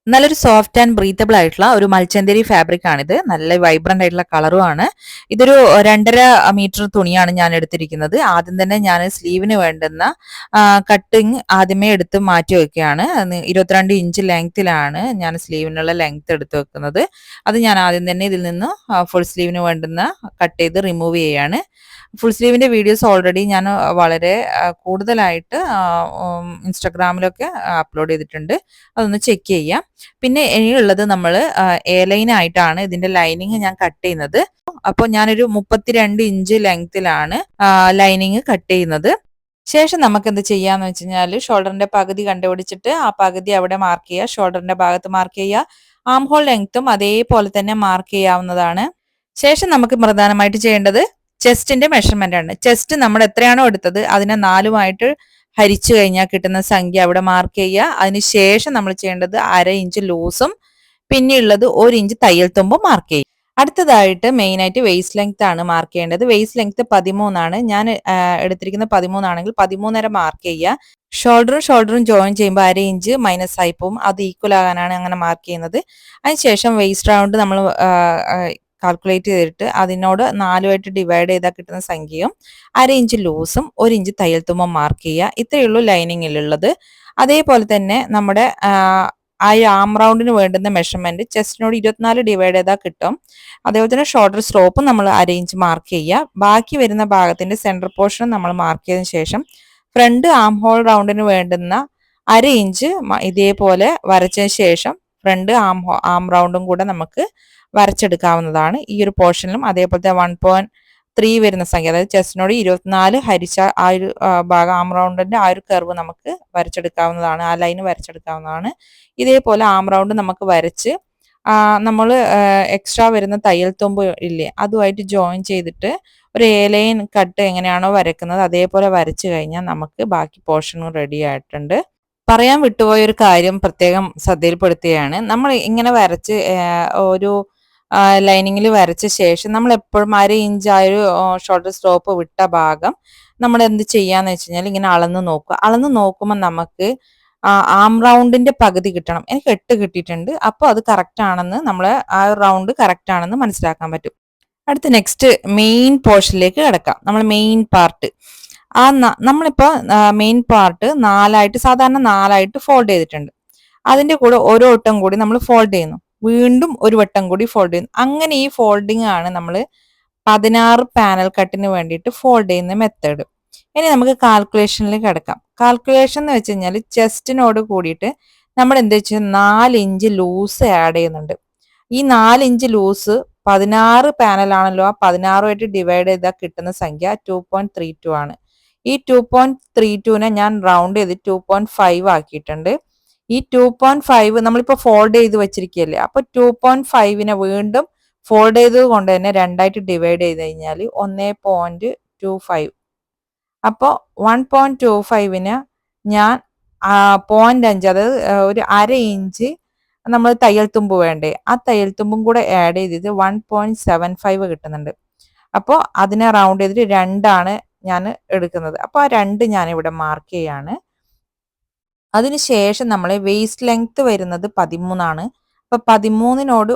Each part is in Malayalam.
നല്ലൊരു സോഫ്റ്റ് ആൻഡ് ബ്രീത്തബിൾ ആയിട്ടുള്ള ഒരു മൽച്ചന്തേരി ഫാബ്രിക് ആണിത്. നല്ല വൈബ്രന്റ് ആയിട്ടുള്ള കളറും ആണ്. ഇതൊരു 2.5 മീറ്റർ തുണിയാണ് ഞാൻ എടുത്തിരിക്കുന്നത്. ആദ്യം തന്നെ ഞാൻ സ്ലീവിന് വേണ്ടുന്ന കട്ടിങ് ആദ്യമേ എടുത്ത് മാറ്റി വെക്കുകയാണ്. 22 ഇഞ്ച് ലെങ്ത്തിലാണ് ഞാൻ സ്ലീവിനുള്ള ലെങ്ത് എടുത്ത് വെക്കുന്നത്. അത് ഞാൻ ആദ്യം തന്നെ ഇതിൽ നിന്ന് ഫുൾ സ്ലീവിന് വേണ്ടുന്ന കട്ട് ചെയ്ത് റിമൂവ് ചെയ്യാണ്. ഫുൾ സ്ലീവിന്റെ വീഡിയോസ് ഓൾറെഡി ഞാൻ വളരെ കൂടുതലായിട്ട് ഇൻസ്റ്റാഗ്രാമിലൊക്കെ അപ്ലോഡ് ചെയ്തിട്ടുണ്ട്. അതൊന്ന് ചെക്ക് ചെയ്യാം. പിന്നെ ഇനിയുള്ളത് നമ്മൾ എ ലൈൻ ആയിട്ടാണ് ഇതിന്റെ ലൈനിങ് ഞാൻ കട്ട് ചെയ്യുന്നത്. അപ്പോൾ ഞാനൊരു 32 ഇഞ്ച് ലെങ്ത്തിലാണ് ലൈനിങ് കട്ട് ചെയ്യുന്നത്. ശേഷം നമുക്ക് എന്ത് ചെയ്യാന്ന് വെച്ച് കഴിഞ്ഞാൽ ഷോൾഡറിന്റെ പകുതി കണ്ടുപിടിച്ചിട്ട് ആ പകുതി അവിടെ മാർക്ക് ചെയ്യുക, ഷോൾഡറിന്റെ ഭാഗത്ത് മാർക്ക് ചെയ്യുക. ആം ഹോൾ ലെങ്ത്തും അതേപോലെ തന്നെ മാർക്ക് ചെയ്യാവുന്നതാണ്. ശേഷം നമുക്ക് പ്രധാനമായിട്ട് ചെയ്യേണ്ടത് ചെസ്റ്റിന്റെ മെഷർമെന്റ് ആണ്. ചെസ്റ്റ് നമ്മൾ എത്രയാണോ എടുത്തത് അതിനെ 4 ഹരിച്ചു കഴിഞ്ഞാൽ കിട്ടുന്ന സംഖ്യ അവിടെ മാർക്ക് ചെയ്യുക. അതിനുശേഷം നമ്മൾ ചെയ്യേണ്ടത് 1/2 ഇഞ്ച് ലൂസും പിന്നെയുള്ളത് 1 ഇഞ്ച് തയ്യൽ തുമ്പും മാർക്ക് ചെയ്യുക. അടുത്തതായിട്ട് മെയിൻ ആയിട്ട് വേസ്റ്റ് ലെങ്ത് ആണ് മാർക്ക് ചെയ്യേണ്ടത്. വേസ്റ്റ് ലെങ്ത് 13 ആണ്. ഞാൻ എടുത്തിരിക്കുന്ന 13 ആണെങ്കിൽ 13.5 മാർക്ക് ചെയ്യുക. ഷോൾഡറും ജോയിൻ ചെയ്യുമ്പോൾ 1/2 ഇഞ്ച് മൈനസ് ആയി പോകും. അത് ഈക്വൽ ആകാനാണ് അങ്ങനെ മാർക്ക് ചെയ്യുന്നത്. അതിനുശേഷം വേസ്റ്റ് റൗണ്ട് നമ്മൾ കാൽക്കുലേറ്റ് ചെയ്തിട്ട് അതിനോട് 4 ഡിവൈഡ് ചെയ്താൽ കിട്ടുന്ന സംഖ്യയും 1/2 ഇഞ്ച് ലൂസും 1 ഇഞ്ച് തയ്യൽ തുമ്പും മാർക്ക് ചെയ്യുക. ഇത്രയേ ഉള്ളൂ ലൈനിങ്ങിലുള്ളത്. അതേപോലെ തന്നെ നമ്മുടെ ആ ആം റൗണ്ടിന് വേണ്ടുന്ന മെഷർമെന്റ് ചെസ്റ്റിനോട് 24 ഡിവൈഡ് ചെയ്താൽ കിട്ടും. അതേപോലെ തന്നെ ഷോൾഡർ സ്ലോപ്പും നമ്മൾ 1/2 ഇഞ്ച് മാർക്ക് ചെയ്യുക. ബാക്കി വരുന്ന ഭാഗത്തിന്റെ സെന്റർ പോർഷൻ നമ്മൾ മാർക്ക് ചെയ്തതിനു ശേഷം ഫ്രണ്ട് ആം ഹോൾ റൗണ്ടിന് വേണ്ടുന്ന 1/2 ഇഞ്ച് ഇതേപോലെ വരച്ചതിന് ശേഷം ഫ്രണ്ട് ആം റൗണ്ടും കൂടെ നമുക്ക് വരച്ചെടുക്കാവുന്നതാണ്. ഈ ഒരു പോർഷനിലും അതേപോലത്തെ 1.3 വരുന്ന സംഖ്യ, അതായത് ചെസ്റ്റിനോട് 24 ഹരിച്ച ആ ഒരു ഭാഗം ആം റൗണ്ടിന്റെ ആ ഒരു കർവ് നമുക്ക് വരച്ചെടുക്കാവുന്നതാണ്. ആ ലൈന് വരച്ചെടുക്കാവുന്നതാണ്. ഇതേപോലെ ആം റൗണ്ട് നമുക്ക് വരച്ച് നമ്മൾ എക്സ്ട്രാ വരുന്ന തയ്യൽ തുമ്പ് ഇല്ലേ അതുമായിട്ട് ജോയിൻ ചെയ്തിട്ട് ഒരു എ ലൈൻ കട്ട് എങ്ങനെയാണോ വരക്കുന്നത് അതേപോലെ വരച്ചു കഴിഞ്ഞാൽ നമുക്ക് ബാക്കി പോർഷനും റെഡി ആയിട്ടുണ്ട്. പറയാൻ വിട്ടുപോയ ഒരു കാര്യം പ്രത്യേകം ശ്രദ്ധയിൽപ്പെടുത്തുകയാണ്. നമ്മൾ ഇങ്ങനെ വരച്ച് ഒരു ലൈനിങ്ങിൽ വരച്ച ശേഷം നമ്മൾ എപ്പോഴും 1/2 ഇഞ്ച് ആ ഒരു ഷോൾഡർ സ്ലോപ്പ് വിട്ട ഭാഗം നമ്മൾ എന്ത് ചെയ്യാന്ന് വെച്ച് കഴിഞ്ഞാൽ ഇങ്ങനെ അളന്ന് നോക്കുക. അളന്ന് നോക്കുമ്പോൾ നമുക്ക് ആം റൗണ്ടിന്റെ പകുതി കിട്ടണം. എനിക്ക് 8 കിട്ടിയിട്ടുണ്ട്. അപ്പോൾ അത് കറക്റ്റ് ആണെന്ന് നമ്മൾ ആ റൗണ്ട് കറക്റ്റ് ആണെന്ന് മനസ്സിലാക്കാൻ പറ്റും. അടുത്ത നെക്സ്റ്റ് മെയിൻ പോർഷനിലേക്ക് കിടക്കാം. നമ്മൾ മെയിൻ പാർട്ട് നമ്മളിപ്പോൾ മെയിൻ പാർട്ട് സാധാരണ 4 ഫോൾഡ് ചെയ്തിട്ടുണ്ട്. അതിന്റെ കൂടെ ഓരോ വട്ടം കൂടി നമ്മൾ ഫോൾഡ് ചെയ്യുന്നു, വീണ്ടും ഒരു വട്ടം കൂടി ഫോൾഡ് ചെയ്യുന്നു. അങ്ങനെ ഈ ഫോൾഡിങ് ആണ് നമ്മൾ 16 പാനൽ കട്ടിന് വേണ്ടിയിട്ട് ഫോൾഡ് ചെയ്യുന്ന മെത്തേഡ്. ഇനി നമുക്ക് കാൽക്കുലേഷനിലേക്ക് കിടക്കാം. കാൽക്കുലേഷൻ എന്ന് വെച്ച് കഴിഞ്ഞാൽ ചെസ്റ്റിനോട് കൂടിയിട്ട് നമ്മൾ എന്താ വെച്ചാൽ 4 ഇഞ്ച് ലൂസ് ആഡ് ചെയ്യുന്നുണ്ട്. ഈ 4 ഇഞ്ച് ലൂസ് 16 പാനലാണല്ലോ, ആ 16 ഡിവൈഡ് ചെയ്താൽ കിട്ടുന്ന സംഖ്യ 2.32 ആണ്. ഈ 2.32നെ ഞാൻ റൗണ്ട് ചെയ്ത് 2.5 ആക്കിയിട്ടുണ്ട്. ഈ 2.5 നമ്മളിപ്പോൾ ഫോൾഡ് ചെയ്ത് വെച്ചിരിക്കുകയല്ലേ, അപ്പൊ 2.5നെ വീണ്ടും ഫോൾഡ് ചെയ്തത് കൊണ്ട് തന്നെ 2 ഡിവൈഡ് ചെയ്ത് കഴിഞ്ഞാൽ 1.25. അപ്പോൾ 1.25ന് ഞാൻ 0.5, അതായത് ഒരു 1/2 ഇഞ്ച് നമ്മൾ തയ്യൽ തുമ്പ് വേണ്ടേ, ആ തയ്യൽ തുമ്പും കൂടെ ആഡ് ചെയ്തിട്ട് 1.75 കിട്ടുന്നുണ്ട്. അപ്പോൾ അതിനെ റൗണ്ട് ചെയ്തിട്ട് 2 ഞാൻ എടുക്കുന്നത്. അപ്പോൾ ആ 2 ഞാൻ ഇവിടെ മാർക്ക് ചെയ്യാണ്. അതിനുശേഷം നമ്മൾ വേസ്റ്റ് ലെങ്ത് വരുന്നത് 13. അപ്പൊ 13നോട്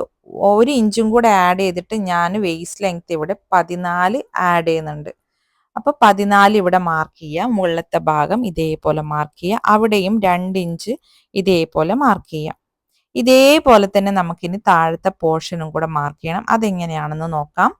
1 ഇഞ്ചും കൂടെ ആഡ് ചെയ്തിട്ട് ഞാൻ വേസ്റ്റ് ലെങ്ത് ഇവിടെ 14 ആഡ് ചെയ്യുന്നുണ്ട്. അപ്പൊ 14 ഇവിടെ മാർക്ക് ചെയ്യുക. മുകളിലത്തെ ഭാഗം ഇതേപോലെ മാർക്ക് ചെയ്യുക. അവിടെയും 2 ഇഞ്ച് ഇതേപോലെ മാർക്ക് ചെയ്യുക. ഇതേപോലെ തന്നെ നമുക്കിനി താഴത്തെ പോർഷനും കൂടെ മാർക്ക് ചെയ്യണം. അതെങ്ങനെയാണെന്ന് നോക്കാം.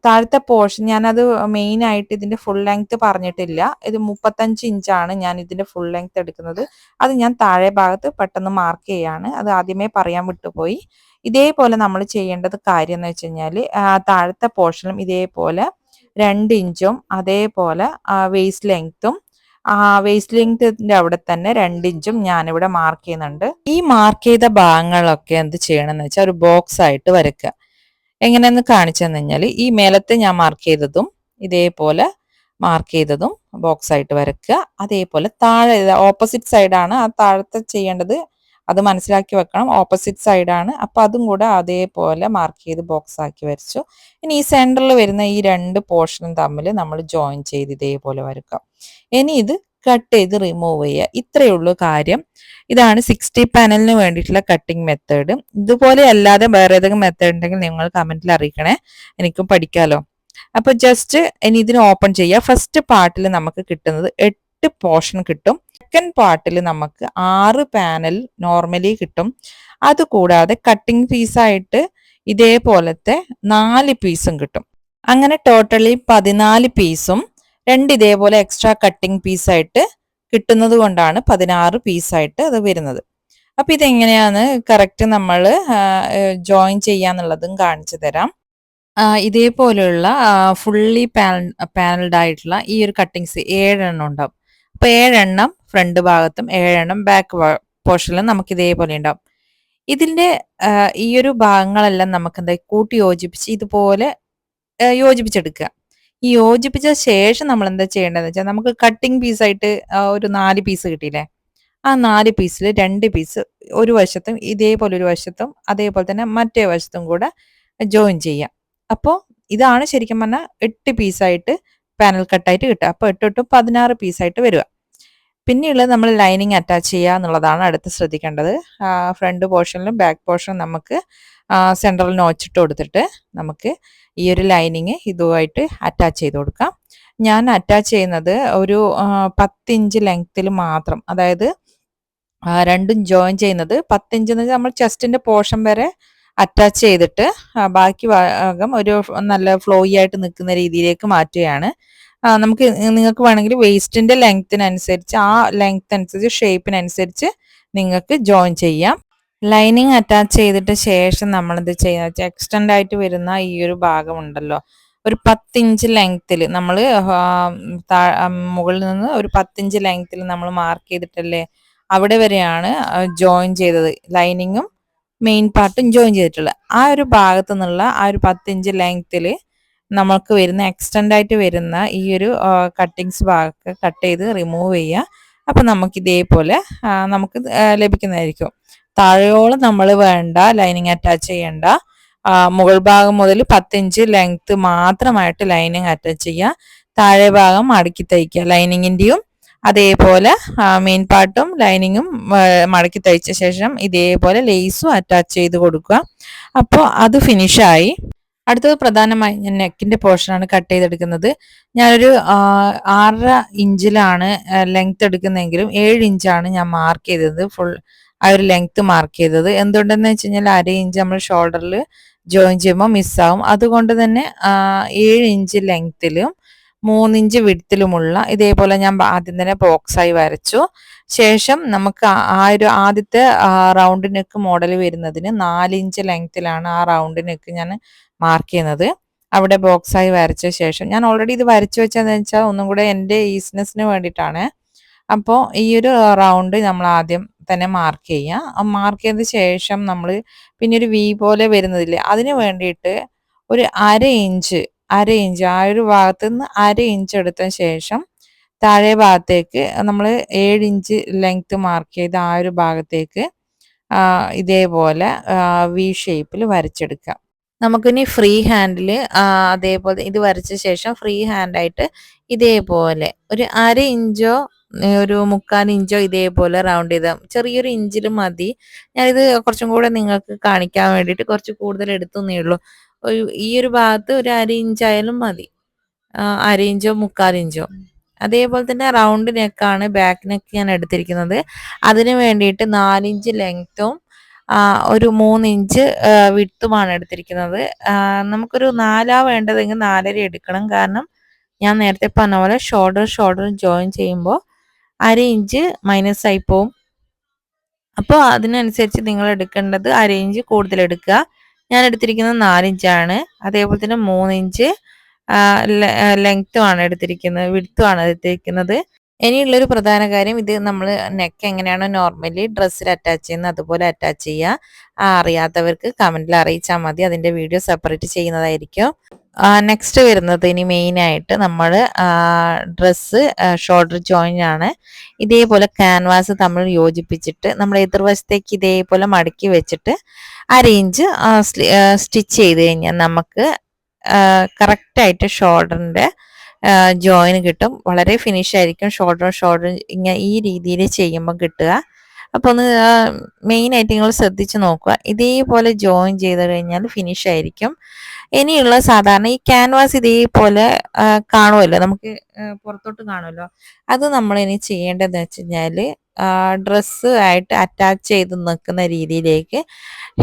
താഴത്തെ പോർഷൻ ഞാനത് മെയിൻ ആയിട്ട് ഇതിന്റെ ഫുൾ ലെങ്ത് പറഞ്ഞിട്ടില്ല. ഇത് 35 ഇഞ്ചാണ് ഞാൻ ഇതിന്റെ ഫുൾ ലെങ്ത് എടുക്കുന്നത്. അത് ഞാൻ താഴെ ഭാഗത്ത് പെട്ടെന്ന് മാർക്ക് ചെയ്യാണ്. അത് ആദ്യമേ പറയാൻ വിട്ടുപോയി. ഇതേപോലെ നമ്മൾ ചെയ്യേണ്ടത് കാര്യം എന്ന് വെച്ച് കഴിഞ്ഞാൽ താഴത്തെ പോർഷനും ഇതേപോലെ 2 ഇഞ്ചും അതേപോലെ വേസ്റ്റ് ലെങ്ത്തും വേസ്റ്റ് ലെങ്ത്തിന്റെ അവിടെ തന്നെ 2 ഇഞ്ചും ഞാനിവിടെ മാർക്ക് ചെയ്യുന്നുണ്ട്. ഈ മാർക്ക് ചെയ്ത ഭാഗങ്ങളൊക്കെ എന്ത് ചെയ്യണമെന്ന് വെച്ചാൽ ഒരു ബോക്സ് ആയിട്ട് വരയ്ക്കുക. എങ്ങനെയെന്ന് കാണിച്ചു തന്നു കഴിഞ്ഞാൽ ഈ മേലത്തെ ഞാൻ മാർക്ക് ചെയ്തതും ഇതേപോലെ മാർക്ക് ചെയ്തതും ബോക്സ് ആയിട്ട് വരയ്ക്കുക. അതേപോലെ താഴെ ഓപ്പോസിറ്റ് സൈഡാണ് ആ താഴത്തെ ചെയ്യേണ്ടത്, അത് മനസ്സിലാക്കി വെക്കണം. ഓപ്പോസിറ്റ് സൈഡാണ്. അപ്പൊ അതും കൂടെ അതേപോലെ മാർക്ക് ചെയ്ത് ബോക്സ് ആക്കി വരച്ചു. ഇനി ഈ സെന്ററിൽ വരുന്ന ഈ 2 പോർഷനും തമ്മിൽ നമ്മൾ ജോയിൻ ചെയ്ത് ഇതേപോലെ വരയ്ക്കാം. ഇനി ഇത് കട്ട് ചെയ്ത് റിമൂവ് ചെയ്യുക. ഇത്രയേ ഉള്ളൂ കാര്യം. ഇതാണ് 60 പാനലിന് വേണ്ടിയിട്ടുള്ള കട്ടിംഗ് മെത്തേഡ്. ഇതുപോലെ അല്ലാതെ വേറെ ഏതെങ്കിലും മെത്തേഡ് ഉണ്ടെങ്കിൽ നിങ്ങൾ കമന്റിൽ അറിയിക്കണേ, എനിക്കും പഠിക്കാലോ. അപ്പൊ ജസ്റ്റ് ഇനി ഇതിന് ഓപ്പൺ ചെയ്യുക. ഫസ്റ്റ് പാർട്ടിൽ നമുക്ക് കിട്ടുന്നത് 8 പോർഷൻ കിട്ടും. സെക്കൻഡ് പാർട്ടിൽ നമുക്ക് 6 പാനൽ നോർമലി കിട്ടും. അതുകൂടാതെ കട്ടിംഗ് പീസായിട്ട് ഇതേപോലത്തെ 4 പീസും കിട്ടും. അങ്ങനെ ടോട്ടലി 14 പീസും 2 ഇതേപോലെ എക്സ്ട്രാ കട്ടിംഗ് പീസായിട്ട് കിട്ടുന്നത് കൊണ്ടാണ് 16 പീസായിട്ട് അത് വരുന്നത്. അപ്പൊ ഇതെങ്ങനെയാണ് കറക്റ്റ് നമ്മൾ ജോയിൻ ചെയ്യാന്നുള്ളതും കാണിച്ചു തരാം. ഇതേപോലെയുള്ള ഫുള്ളി പാനൽഡ് ആയിട്ടുള്ള ഈ ഒരു കട്ടിങ്സ് 7 എണ്ണം ഉണ്ടാവും. അപ്പൊ 7 എണ്ണം ഫ്രണ്ട് ഭാഗത്തും 7 എണ്ണം ബാക്ക് പോർഷനിലും നമുക്ക് ഇതേപോലെ ഉണ്ടാവും. ഇതിന്റെ ഈ ഒരു ഭാഗങ്ങളെല്ലാം നമുക്ക് എന്താ കൂട്ടി യോജിപ്പിച്ച് ഇതുപോലെ യോജിപ്പിച്ചെടുക്കുക. ഈ യോജിപ്പിച്ച ശേഷം നമ്മൾ എന്താ ചെയ്യേണ്ടതെന്ന് വെച്ചാൽ, നമുക്ക് കട്ടിംഗ് പീസായിട്ട് ഒരു 4 പീസ് കിട്ടിയില്ലേ, ആ 4 പീസിൽ 2 പീസ് ഒരു വശത്തും ഇതേപോലെ ഒരു വശത്തും അതേപോലെ തന്നെ മറ്റേ വശത്തും കൂടെ ജോയിൻ ചെയ്യാം. അപ്പോൾ ഇതാണ് ശരിക്കും പറഞ്ഞാൽ 8 പീസായിട്ട് പാനൽ കട്ടായിട്ട് കിട്ടുക. അപ്പോൾ 8 8 16 പീസായിട്ട് വരിക. പിന്നെയുള്ളത് നമ്മൾ ലൈനിങ് അറ്റാച്ച് ചെയ്യുക എന്നുള്ളതാണ് അടുത്ത് ശ്രദ്ധിക്കേണ്ടത്. ഫ്രണ്ട് പോർഷനിലും ബാക്ക് പോർഷനിലും നമുക്ക് സെൻട്രൽ നോച്ചിട്ട് കൊടുത്തിട്ട് നമുക്ക് ഈ ഒരു ലൈനിങ് ഇതുമായിട്ട് അറ്റാച്ച് ചെയ്ത് കൊടുക്കാം. ഞാൻ അറ്റാച്ച് ചെയ്യുന്നത് ഒരു 10 ഇഞ്ച് ലെങ്ത്തിൽ മാത്രം, അതായത് രണ്ടും ജോയിൻ ചെയ്യുന്നത് 10 ഇഞ്ച് എന്ന് വെച്ചാൽ നമ്മൾ ചെസ്റ്റിന്റെ പോർഷൻ വരെ അറ്റാച്ച് ചെയ്തിട്ട് ബാക്കി ഭാഗം ഒരു നല്ല ഫ്ലോയി ആയിട്ട് നിൽക്കുന്ന രീതിയിലേക്ക് മാറ്റുകയാണ്. നമുക്ക് നിങ്ങൾക്ക് വേണമെങ്കിൽ വേസ്റ്റിന്റെ ലെങ്ത്തിനനുസരിച്ച് ആ ലെങ്ത് അനുസരിച്ച് ഷേപ്പിനനുസരിച്ച് നിങ്ങൾക്ക് ജോയിൻ ചെയ്യാം. ലൈനിങ് അറ്റാച്ച് ചെയ്തിട്ട് ശേഷം നമ്മൾ എന്ത് ചെയ്യുക വെച്ചാൽ, എക്സ്റ്റെൻഡ് ആയിട്ട് വരുന്ന ഈ ഒരു ഭാഗം ഉണ്ടല്ലോ, ഒരു 10 ഇഞ്ച് ലെങ്ത്തിൽ നമ്മൾ മുകളിൽ നിന്ന് ഒരു 10 ഇഞ്ച് ലെങ്ത്തിൽ നമ്മൾ മാർക്ക് ചെയ്തിട്ടല്ലേ അവിടെ വരെയാണ് ജോയിൻ ചെയ്തത്, ലൈനിങ്ങും മെയിൻ പാർട്ടും ജോയിൻ ചെയ്തിട്ടുള്ളത്. ആ ഒരു ഭാഗത്തു നിന്നുള്ള ആ ഒരു 10 ഇഞ്ച് ലെങ്ത്തിൽ നമുക്ക് വരുന്ന എക്സ്റ്റെൻഡ് ആയിട്ട് വരുന്ന ഈ ഒരു കട്ടിങ്സ് ഭാഗമൊക്കെ കട്ട് ചെയ്ത് റിമൂവ് ചെയ്യുക. അപ്പം നമുക്ക് ഇതേപോലെ നമുക്ക് ലഭിക്കുന്നതായിരിക്കും. താഴെയോളം നമ്മൾ വേണ്ട ലൈനിങ് അറ്റാച്ച് ചെയ്യേണ്ട, മുകൾ ഭാഗം മുതൽ 10 ഇഞ്ച് ലെങ്ത് മാത്രമായിട്ട് ലൈനിങ് അറ്റാച്ച് ചെയ്യുക. താഴെ ഭാഗം മടക്കി തയ്ക്കുക. ലൈനിങ്ങിൻ്റെയും അതേപോലെ മെയിൻ പാർട്ടും ലൈനിങ്ങും മടക്കി തയ്ച്ച ശേഷം ഇതേപോലെ ലേസും അറ്റാച്ച് ചെയ്ത് കൊടുക്കുക. അപ്പോൾ അത് ഫിനിഷായി. അടുത്തത് പ്രധാനമായി ഞാൻ നെക്കിന്റെ പോർഷനാണ് കട്ട് ചെയ്തെടുക്കുന്നത്. ഞാനൊരു 6.5 ഇഞ്ചിലാണ് ലെങ്ത് എടുക്കുന്നതെങ്കിലും 7 ഇഞ്ചാണ് ഞാൻ മാർക്ക് ചെയ്തത്, ഫുൾ ആ ഒരു ലെങ്ത് മാർക്ക് ചെയ്തത്. എന്തുകൊണ്ടെന്ന് വെച്ച് കഴിഞ്ഞാൽ 1/2 ഇഞ്ച് നമ്മൾ ഷോൾഡറിൽ ജോയിൻ ചെയ്യുമ്പോൾ മിസ്സാവും. അതുകൊണ്ട് തന്നെ 7 ഇഞ്ച് ലെങ്ത്തിലും 3 ഇഞ്ച് വിഡ്ത്തിലുമുള്ള ഇതേപോലെ ഞാൻ ആദ്യം തന്നെ ബോക്സായി വരച്ചു. ശേഷം നമുക്ക് ആ ഒരു ആദ്യത്തെ റൗണ്ട് നെക്ക് മോഡൽ വരുന്നതിന് 4 ഇഞ്ച് ലെങ്ത്തിലാണ് ആ റൗണ്ട് നെക്ക് ഞാൻ മാർക്ക് ചെയ്യുന്നത്. അവിടെ ബോക്സായി വരച്ച ശേഷം, ഞാൻ ഓൾറെഡി ഇത് വരച്ചു വെച്ചതെന്ന് വെച്ചാൽ ഒന്നും കൂടെ എൻ്റെ ഈസിനെസ്സിന് വേണ്ടിയിട്ടാണ്. അപ്പോൾ ഈ ഒരു റൗണ്ട് നമ്മൾ ആദ്യം തന്നെ മാർക്ക് ചെയ്യുക. മാർക്ക് ചെയ്ത ശേഷം നമ്മൾ പിന്നെ ഒരു വി പോലെ വരുന്നതില്ലേ, അതിന് വേണ്ടിയിട്ട് ഒരു അര ഇഞ്ച് ആ ഒരു ഭാഗത്ത് നിന്ന് 1/2 ഇഞ്ച് എടുത്ത ശേഷം താഴെ ഭാഗത്തേക്ക് നമ്മൾ 7 ഇഞ്ച് ലെങ്ത് മാർക്ക് ചെയ്ത ആ ഒരു ഭാഗത്തേക്ക് ഇതേപോലെ വി ഷേപ്പിൽ വരച്ചെടുക്കാം. നമുക്കിനി ഫ്രീ ഹാൻഡിൽ അതേപോലെ ഇത് വരച്ച ശേഷം ഫ്രീ ഹാൻഡായിട്ട് ഇതേപോലെ ഒരു 1/2 ഇഞ്ചോ ഒരു 1/4 ഇഞ്ചോ ഇതേപോലെ റൗണ്ട് ചെയ്താൽ, ചെറിയൊരു ഇഞ്ചിലും മതി. ഞാനിത് കുറച്ചും കൂടെ നിങ്ങൾക്ക് കാണിക്കാൻ വേണ്ടിയിട്ട് കുറച്ച് കൂടുതൽ എടുത്തുന്നേ ഉള്ളൂ. ഈ ഒരു ഭാഗത്ത് ഒരു 1/2 ഇഞ്ചായാലും മതി, 1/2 ഇഞ്ചോ 1/4 ഇഞ്ചോ. അതേപോലെ തന്നെ റൗണ്ട് നെക്കാണ് ബാക്ക് നെക്ക് ഞാൻ എടുത്തിരിക്കുന്നത്. അതിന് വേണ്ടിയിട്ട് 4 ഇഞ്ച് ലെങ്ത്തും ഒരു 3 ഇഞ്ച് വിഡ്ത്തുമാണ് എടുത്തിരിക്കുന്നത്. നമുക്കൊരു 4 വേണ്ടതെങ്കിൽ 4.5 എടുക്കണം. കാരണം ഞാൻ നേരത്തെ പറഞ്ഞ പോലെ ഷോൾഡർ ജോയിൻ ചെയ്യുമ്പോൾ 1/2 ഇഞ്ച് മൈനസ് ആയി പോവും. അപ്പോൾ അതിനനുസരിച്ച് നിങ്ങൾ എടുക്കേണ്ടത് 1/2 ഇഞ്ച് കൂടുതൽ എടുക്കുക. ഞാൻ എടുത്തിരിക്കുന്നത് 4 ഇഞ്ചാണ്. അതേപോലെ തന്നെ 3 ഇഞ്ച് ലെങ്ത്തുമാണ് എടുത്തിരിക്കുന്നത്, വിഡ്ത്തുമാണ് എടുത്തിരിക്കുന്നത്. ഇനിയുള്ളൊരു പ്രധാന കാര്യം, ഇത് നമ്മൾ നെക്ക് എങ്ങനെയാണോ നോർമലി ഡ്രസ്സിൽ അറ്റാച്ച് ചെയ്യുന്നത് അതുപോലെ അറ്റാച്ച് ചെയ്യുക. അറിയാത്തവർക്ക് കമൻറ്റിൽ അറിയിച്ചാൽ മതി, അതിൻ്റെ വീഡിയോ സെപ്പറേറ്റ് ചെയ്യുന്നതായിരിക്കും. നെക്സ്റ്റ് വരുന്നത് ഇനി മെയിനായിട്ട് നമ്മൾ ഡ്രസ്സ് ഷോൾഡർ ജോയിൻ ആണ്. ഇതേപോലെ ക്യാൻവാസ് തമ്മിൽ യോജിപ്പിച്ചിട്ട് നമ്മൾ എതിർവശത്തേക്ക് ഇതേപോലെ മടക്കി വെച്ചിട്ട് 1/2 ഇഞ്ച് സ്റ്റിച്ച് ചെയ്ത് കഴിഞ്ഞാൽ നമുക്ക് കറക്റ്റായിട്ട് ഷോൾഡറിൻ്റെ ജോയിൻ കിട്ടും. വളരെ ഫിനിഷ് ആയിരിക്കും. ഷോൾഡർ ഇങ്ങനെ ഈ രീതിയിൽ ചെയ്യുമ്പോൾ കിട്ടുക. അപ്പോൾ ഒന്ന് മെയിനായിട്ട് നിങ്ങൾ ശ്രദ്ധിച്ച് നോക്കുക. ഇതേപോലെ ജോയിൻ ചെയ്ത് കഴിഞ്ഞാൽ ഫിനിഷ് ആയിരിക്കും. ഇനിയുള്ള സാധാരണ ഈ ക്യാൻവാസ് ഇതേപോലെ കാണുമല്ലോ, നമുക്ക് പുറത്തോട്ട് കാണുമല്ലോ. അത് നമ്മൾ ഇനി ചെയ്യേണ്ടതെന്ന് വെച്ച് കഴിഞ്ഞാൽ ഡ്രസ്സ് ആയിട്ട് അറ്റാച്ച് ചെയ്ത് നിൽക്കുന്ന രീതിയിലേക്ക്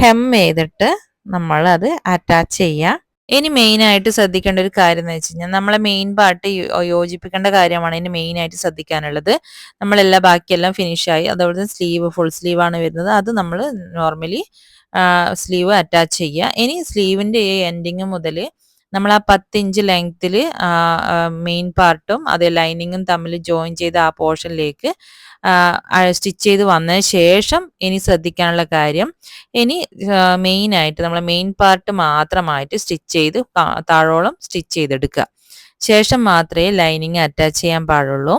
ഹെം ചെയ്തിട്ട് നമ്മൾ അത് അറ്റാച്ച് ചെയ്യുക. ഇനി മെയിനായിട്ട് ശ്രദ്ധിക്കേണ്ട ഒരു കാര്യം എന്ന് വെച്ച് കഴിഞ്ഞാൽ നമ്മളെ മെയിൻ പാർട്ട് യോജിപ്പിക്കേണ്ട കാര്യമാണ് ഇനി മെയിനായിട്ട് ശ്രദ്ധിക്കാനുള്ളത്. നമ്മളെല്ലാം ബാക്കിയെല്ലാം ഫിനിഷായി. അതോടെ സ്ലീവ് ഫുൾ സ്ലീവാണ് വരുന്നത്. അത് നമ്മൾ നോർമലി സ്ലീവ് അറ്റാച്ച് ചെയ്യുക. ഇനി സ്ലീവിൻ്റെ ഈ എൻഡിങ് മുതൽ നമ്മൾ ആ 10 ഇഞ്ച് ലെങ്ത്തിൽ മെയിൻ പാർട്ടും അതേ ലൈനിങ്ങും തമ്മിൽ ജോയിൻ ചെയ്ത ആ പോർഷനിലേക്ക് സ്റ്റിച്ച് ചെയ്ത് വന്നതിന് ശേഷം ഇനി ശ്രദ്ധിക്കാനുള്ള കാര്യം, ഇനി മെയിനായിട്ട് നമ്മൾ മെയിൻ പാർട്ട് മാത്രമായിട്ട് സ്റ്റിച്ച് ചെയ്ത് താഴോളം സ്റ്റിച്ച് ചെയ്തെടുക്കുക. ശേഷം മാത്രമേ ലൈനിങ് അറ്റാച്ച് ചെയ്യാൻ പാടുള്ളൂ.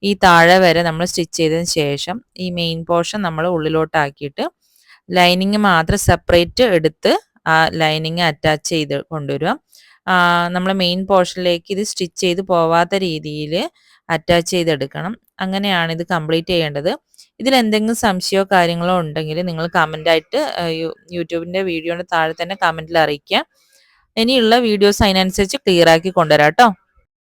ഈ താഴെ വരെ നമ്മൾ സ്റ്റിച്ച് ചെയ്തതിന് ശേഷം ഈ മെയിൻ പോർഷൻ നമ്മൾ ഉള്ളിലോട്ടാക്കിയിട്ട് ലൈനിങ് മാത്രം സെപ്പറേറ്റ് എടുത്ത് ആ ലൈനിങ് അറ്റാച്ച് ചെയ്ത് കൊണ്ടുവരിക. നമ്മൾ മെയിൻ പോർഷനിലേക്ക് ഇത് സ്റ്റിച്ച് ചെയ്ത് പോവാത്ത രീതിയിൽ അറ്റാച്ച് ചെയ്തെടുക്കണം. അങ്ങനെയാണ് ഇത് കംപ്ലീറ്റ് ചെയ്യേണ്ടത്. ഇതിൽ എന്തെങ്കിലും സംശയമോ കാര്യങ്ങളോ ഉണ്ടെങ്കിൽ നിങ്ങൾ കമൻ്റായിട്ട് യൂട്യൂബിൻ്റെ വീഡിയോയുടെ താഴെ തന്നെ കമൻറ്റിൽ അറിയിക്കുക. ഇനിയുള്ള വീഡിയോസ് അതിനനുസരിച്ച് ക്ലിയർ ആക്കി കൊണ്ടുവരാം കേട്ടോ.